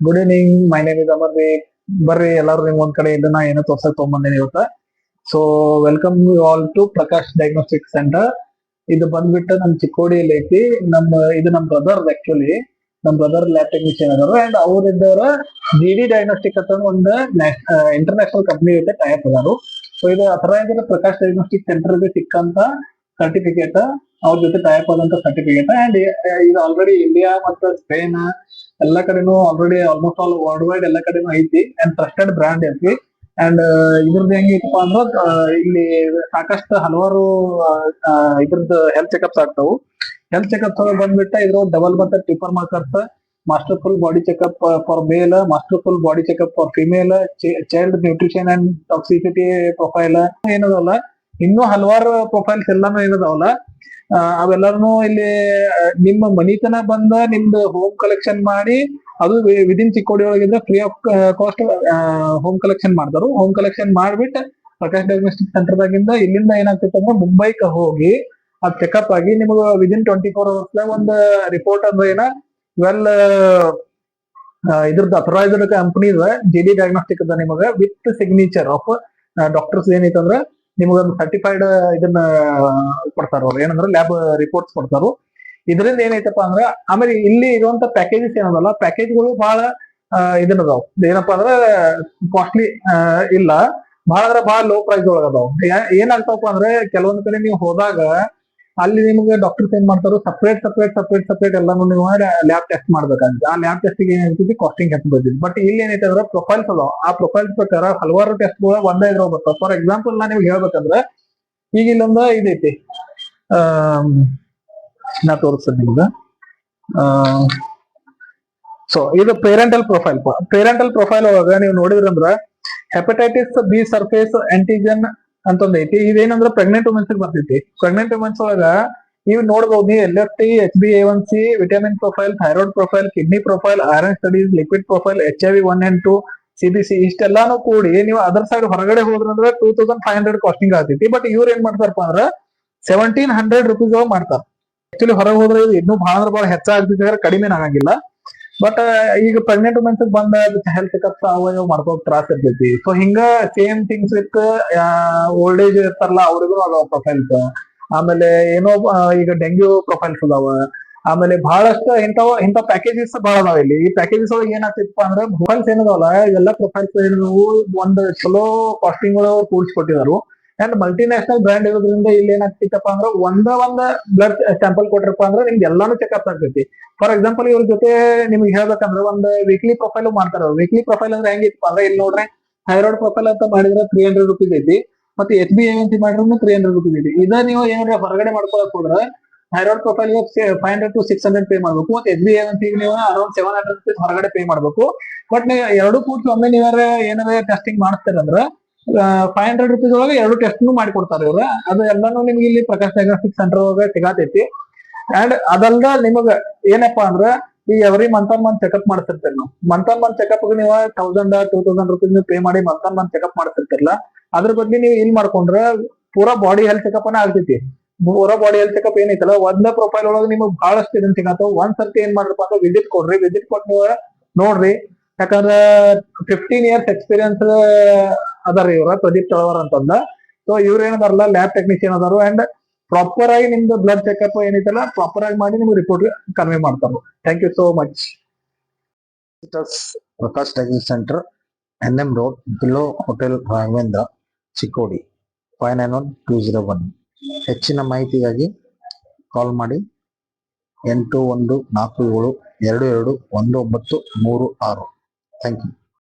Good evening, my name is Amardeep. ಬರ್ರಿ ಎಲ್ಲಾರು ನಿಮ್ ಒಂದ್ ಕಡೆ ಇದನ್ನ ಏನೋ ತೋರ್ಸಕ್ ತಗೊಂಬಂದಿನಿ ಇವತ್ತ. So welcome you all to Prakash diagnostic centre. ಇದು ಬಂದ್ಬಿಟ್ಟು ನಮ್ ಚಿಕ್ಕೋಡಿಯಲ್ಲಿ ಐತಿ. ನಮ್ ಬ್ರದರ್ ಆಕ್ಚುಲಿ ನಮ್ ಬ್ರದರ್ ಲ್ಯಾಬ್ ಟೆಕ್ನಿಷಿಯನ್ ಅದಾರು ಅಂಡ್ ಅವ್ರಿದ್ದವ್ರ ಡಿ ಡಯಾಗ್ನೋಸ್ಟಿಕ್ ಅಂತ ಒಂದು ಇಂಟರ್ನ್ಯಾಷನಲ್ ಕಂಪನಿ ಜೊತೆ ಟೈಪ್ ಅದಾರು. ಸೊ ಇದು ಅಥರೈಸ್ಡ್ ಪ್ರಕಾಶ್ ಡಯಾಗ್ನೋಸ್ಟಿಕ್ ಸೆಂಟರ್ ಸಿಕ್ಕಂತ ಸರ್ಟಿಫಿಕೇಟ್, ಅವ್ರ ಜೊತೆ ಟೈಪ್ ಆದಂತ ಸರ್ಟಿಫಿಕೇಟ್. ಅಂಡ್ ಇದು ಆಲ್ರೆಡಿ ಇಂಡಿಯಾ ಮತ್ತು ಸ್ಪೇನ್ ಎಲ್ಲ ಕಡೆನೂ already almost all world wide ಎಲ್ಲ ಕಡೆನೂ ಐತಿ ಅಂಡ್ ಟ್ರಸ್ಟೆಡ್ ಬ್ರಾಂಡ್ ಐತಿ. ಅಂಡ್ ಇದ್ರದ್ದು ಹೆಂಗೈತಪ್ಪ ಅಂದ್ರ ಇಲ್ಲಿ ಸಾಕಷ್ಟು ಹಲವಾರು ಇದ್ರದ್ದು ಹೆಲ್ತ್ ಚೆಕಪ್ಸ್ ಆಗ್ತಾವು. ಹೆಲ್ತ್ ಚೆಕಪ್ಸ್ ಬಂದ್ಬಿಟ್ಟ ಇದ್ರ ಡಬಲ್ ಮತ್ತೆ triple markers, master full body checkup for mail, master full body checkup for female, child nutrition and toxicity profile ಏನದಲ್ಲ, ಇನ್ನೂ ಹಲವಾರು ಪ್ರೊಫೈಲ್ಸ್ ಎಲ್ಲಾನು ಏನದಾವಲ್ಲ ಅವೆಲ್ಲಾನು ಇಲ್ಲಿ ನಿಮ್ಮ ಮನಿತನ ಬಂದ ನಿಮ್ದು ಹೋಮ್ ಕಲೆಕ್ಷನ್ ಮಾಡಿ, ಅದು ವಿದಿನ್ ಚಿಕ್ಕೋಡಿ ಒಳಗಿದ್ರೆ free of cost home collection ಮಾಡ್ತಾರು. ಹೋಮ್ ಕಲೆಕ್ಷನ್ ಮಾಡ್ಬಿಟ್ಟು ಪ್ರಕಾಶ್ ಡಯಾಗ್ನೋಸ್ಟಿಕ್ ಸೆಂಟರ್ದಾಗಿಂದ ಇಲ್ಲಿಂದ ಏನಾಗ್ತೈತೆ ಅಂದ್ರೆ ಮುಂಬೈಕ್ ಹೋಗಿ ಅದ್ ಚೆಕಪ್ ಆಗಿ ನಿಮಗೆ ವಿದಿನ್ 24 hours ಒಂದು ರಿಪೋರ್ಟ್ ಅಂದ್ರೆ ಏನ ವೆಲ್ ಇದ್ರದ್ದು ಅಥರೈಸ್ಡ್ ಕಂಪನಿ ಡಿ ಡಯಾಗ್ನೋಸ್ಟಿಕ್ ಅದ ನಿಮಗೆ ವಿತ್ ಸಿಗ್ನೇಚರ್ ಆಫ್ ಡಾಕ್ಟರ್ಸ್ ಏನೈತಂದ್ರ ನಿಮಗೊಂದು ಸರ್ಟಿಫೈಡ್ ಇದನ್ನ ಕೊಡ್ತಾರ ಅವ್ರು, ಏನಂದ್ರೆ ಲ್ಯಾಬ್ ರಿಪೋರ್ಟ್ಸ್ ಕೊಡ್ತಾರು. ಇದರಿಂದ ಏನೈತಪ್ಪ ಅಂದ್ರ ಆಮೇಲೆ ಇಲ್ಲಿ ಇರುವಂತ ಪ್ಯಾಕೇಜಸ್ ಏನದಲ್ಲ, ಪ್ಯಾಕೇಜ್ಗಳು ಬಹಳ ಇದನ್ನದಾವ್, ಏನಪ್ಪಾ ಅಂದ್ರೆ ಕಾಸ್ಟ್ಲಿ ಇಲ್ಲ, ಬಹಳ ಅಂದ್ರೆ ಬಹಳ ಲೋ ಪ್ರೈಸ್ ಒಳಗ ಅದಾವ್. ಏನಾಗ್ತಾವಪ್ಪ ಅಂದ್ರೆ ಕೆಲವೊಂದ್ ಕಡೆ ನೀವು ಹೋದಾಗ ಅಲ್ಲಿ ನಿಮ್ಗೆ ಡಾಕ್ಟರ್ಸ್ ಏನ್ ಮಾಡ್ತಾರೋ ಸಪ್ರೇಟ್ ಎಲ್ಲಾನು ನೀವು ಲ್ಯಾಬ್ ಟೆಸ್ಟ್ ಮಾಡ್ಬೇಕಾಗುತ್ತೆ. ಆ ಲ್ಯಾಬ್ ಟೆಸ್ಟ್ ಏನಾಗ್ತೈತಿ ಕಾಸ್ಟಿಂಗ್ ಹೆಚ್ಚು ಬರ್ತೈತಿ. ಬಟ್ ಇಲ್ಲಿ ಏನೈತೆ ಅಂದ್ರೆ ಪ್ರೊಫೈಲ್ಸ್ ಅದಾವ, ಆ ಪ್ರೊಫೈಲ್ಸ್ ಪ್ರಕಾರ ಹಲವಾರು ಟೆಸ್ಟ್ ಗಳು ಒಂದೇ ಇದ್ರಾಗ ಬರ್ತಾವ. ಫಾರ್ ಎಕ್ಸಾಂಪಲ್ ನಾ ನಿಮ್ಗೆ ಹೇಳ್ಬೇಕಂದ್ರೆ ಈಗ ಇಲ್ಲೊಂದು ಇದೈತಿ, ನಾ ತೋರಿಸ್ತೇನೆ ನಿಮ್ಗೆ. ಸೊ ಇದು ಪೇರೆಂಟಲ್ ಪ್ರೊಫೈಲ್ ಒಳಗ ನೀವು ನೋಡಿದ್ರಂದ್ರ ಹೆಪಟೈಟಿಸ್ ಬಿ ಸರ್ಫೇಸ್ ಆಂಟಿಜನ್ ಅಂತಂದ್ ಐತಿ. ಇದೇನಂದ್ರ ಪ್ರೆಗ್ನೆಂಟ್ ವುಮೆನ್ಸ್ ಬರ್ತೈತಿ. ಪ್ರೆಗ್ನೆಂಟ್ ವುಮೆನ್ಸ್ ಒಳಗ ನೀವು ನೋಡ್ಬೋದು, ನೀವು LFT, HbA1c, vitamin profile, thyroid profile, kidney profile, iron studies, liquid profile, HIV 1 and 2, CBC ಇಷ್ಟೆಲ್ಲಾನು ಕೂಡಿ ನೀವು ಅದರ್ ಸೈಡ್ ಹೊರಗಡೆ ಹೋದ್ರಂದ್ರೆ 2500 ಕಾಸ್ಟಿಂಗ್ ಆಗ್ತೈತಿ. ಬಟ್ ಇವ್ರು ಏನ್ ಮಾಡ್ತಾರಪ್ಪ ಅಂದ್ರ 1700 rupees ಮಾಡ್ತಾರ. ಆಕ್ಚುಲಿ ಹೊರಗೆ ಹೋದ್ರೆ ಇದು ಇನ್ನೂ ಬಹಳ ಅಂದ್ರೆ ಬಹಳ ಹೆಚ್ಚಾಗ್ತಿದ್ರೆ ಕಡಿಮೆ ಆಗಂಗಿಲ್ಲ. ಬಟ್ ಈಗ ಪ್ರೆಗ್ನೆಂಟ್ ವುಮೆನ್ಸ್ ಬಂದ ಹೆಲ್ತ್ ಚೆಕಪ್ಸ್ ಅವ ಮಾಡ್ಕೋಕ್ ತ್ರಾಸ ಇರ್ತೈತಿ. ಸೊ ಹಿಂಗ same things with old age ಇರ್ತಾರಲ್ಲ ಅವ್ರಿಗೂ ಅದಾವ ಪ್ರೊಫೈಲ್ಸ್. ಆಮೇಲೆ ಏನೋ ಈಗ ಡೆಂಗ್ಯೂ ಪ್ರೊಫೈಲ್ಸ್ ಅದಾವ. ಆಮೇಲೆ ಬಹಳಷ್ಟು ಇಂಥ ಪ್ಯಾಕೇಜಸ್ ಬಹಳ ಅದಾವ ಇಲ್ಲಿ. ಈ ಪ್ಯಾಕೇಜಸ್ ಒಳಗೆ ಏನಾಗ್ತಿತ್ತಪ್ಪ ಅಂದ್ರೆ ಪ್ರೊಫೈಲ್ಸ್ ಏನದಾವಲ್ಲ ಇವೆಲ್ಲ ಪ್ರೊಫೈಲ್ಸ್ ಒಂದು ಚಲೋ ಕಾಸ್ಟಿಂಗ್ ಕೂಡಿಸ್ಕೊಟ್ಟಿದಾರು. ಅಂಡ್ ಮಲ್ಟಿನ್ಯಾಷನಲ್ ಬ್ರ್ಯಾಂಡ್ ಇರೋದ್ರಿಂದ ಇಲ್ಲಿ ಏನಾಗ್ತಿತ್ತಪ್ಪ ಅಂದ್ರೆ ಒಂದ ಬ್ಲಡ್ ಸ್ಯಾಂಪಲ್ ಕೊಟ್ರಪ್ಪ ಅಂದ್ರೆ ನಿಮ್ಗೆ ಎಲ್ಲಾನು ಚೆಕ್ಅಪ್ ಆಗ್ತೈತಿ. ಫಾರ್ ಎಕ್ಸಾಂಪಲ್ ಇವ್ರ ಜೊತೆ ನಿಮ್ಗೆ ಹೇಳ್ಬೇಕಂದ್ರೆ ಒಂದು ವೀಕ್ಲಿ ಪ್ರೊಫೈಲ್ ಮಾಡ್ತಾರ. ವೀಕ್ಲಿ ಪ್ರೊಫೈಲ್ ಅಂದ್ರೆ ಹೆಂಗಿತ್ತು ಅಂದ್ರೆ ಇಲ್ಲಿ ನೋಡ್ರೆ ಥೈರಾಯ್ಡ್ ಪ್ರೊಫೈಲ್ ಅಂತ ಮಾಡಿದ್ರೆ 300 rupees ಐತಿ, ಮತ್ತೆ HbA1c ಮಾಡಿದ್ರು 300 rupees ಐತಿ. ಇದ ನೀವು ಏನಾದ್ರೆ ಹೊರಗಡೆ ಮಾಡ್ಕೊಳಕ್ ಹೋದ್ರೆ ಥೈರಾಯ್ಡ್ ಪ್ರೊಫೈಲ್ 500 to 600 ಪೇ ಮಾಡ್ಬೇಕು, ಮತ್ತೆ HbA1c ನೀವು ಅರೌಂಡ್ 700 rupees ಹೊರಗಡೆ ಪೇ ಮಾಡ್ಬೇಕು. ಬಟ್ ನೀವು ಎರಡು ಕೂಡ್ಸಿ ಒಮ್ಮೆ ನೀವಾರ ಏನಾದ್ರೆ ಟೆಸ್ಟಿಂಗ್ ಮಾಡಿಸ್ತೀರಂದ್ರೆ 500 rupees ಒಳಗೆ 2 ಟೆಸ್ಟ್ ಮಾಡಿ ಕೊಡ್ತಾರೆ ಇವ್ರ. ಅದು ಎಲ್ಲಾನು ನಿಮ್ಗೆ ಇಲ್ಲಿ ಪ್ರಕಾಶ್ ಡಯಾಗ್ನೋಸ್ಟಿಕ್ ಸೆಂಟರ್ ಒಳಗೆ ಸಿಗತೈತಿ. ಅಂಡ್ ಅದಲ್ದ ನಿಮಗ ಏನಪ್ಪಾ ಅಂದ್ರ ಈ ಎವ್ರಿ ಮಂತ್ ಚೆಕಪ್ ಮಾಡ್ತಿರ್ತೇವೆ ನಾವು. ಮಂತ್ ಚೆಕಪ್ ನೀವು 1000-2000 rupees ಪೇ ಮಾಡಿ ಮಂತ್ ಚೆಕಪ್ ಮಾಡ್ತಿರ್ತಿರಲ್ಲ, ಅದ್ರ ಬದ್ಲಿ ನೀವು ಇಲ್ಲಿ ಮಾಡ್ಕೊಂಡ್ರೆ ಪೂರಾ ಬಾಡಿ ಹೆಲ್ತ್ ಚೆಕಪ್ ಅನ್ನ ಆಗ್ತೈತಿ. ಪೂರಾ ಬಾಡಿ ಹೆಲ್ತ್ ಚೆಕಪ್ ಏನೈತಲ್ಲ ಒಂದ ಪ್ರೊಫೈಲ್ ಒಳಗೆ ನಿಮ್ಗೆ ಬಹಳಷ್ಟು ಇದನ್ನ ಸಿಗತ್ತವ. ಒಂದ್ ಸರ್ತಿ ಏನ್ ಮಾಡ್ರಪ್ಪ ಅಂದ್ರೆ ವಿಸಿಟ್ ಕೊಡ್ರಿ, ವಿಸಿಟ್ ಕೊಟ್ಟು ನೀವು ನೋಡ್ರಿ. ಯಾಕಂದ್ರೆ 15 years ಎಕ್ಸ್ಪೀರಿಯನ್ಸ್ ಅದಾರ ಇವ್ರ ಪ್ರದೀಪ್ ತಳವಾರ್ ಅಂತಂದ. ಸೊ ಇವ್ರ ಏನದಾರಲ್ಲ ಲ್ಯಾಬ್ ಟೆಕ್ನಿಷಿಯನ್ ಅದಾರು ಅಂಡ್ ಪ್ರಾಪರ್ ಆಗಿ ನಿಮ್ದು ಬ್ಲಡ್ ಚೆಕ್ಅಪ್ ಏನೈತಲ್ಲ ಪ್ರಾಪರ್ ಆಗಿ ಮಾಡಿ ನಿಮ್ಗೆ ರಿಪೋರ್ಟ್ ಕನ್ವೆ ಮಾಡ್ತಾರ. Thank you so much. Prakash diagnostic centre, NM road, below hotel Raghavendra, Chikkodi 591201. ಹೆಚ್ಚಿನ ಮಾಹಿತಿಗಾಗಿ ಕಾಲ್ ಮಾಡಿ 8147221936. Thank you.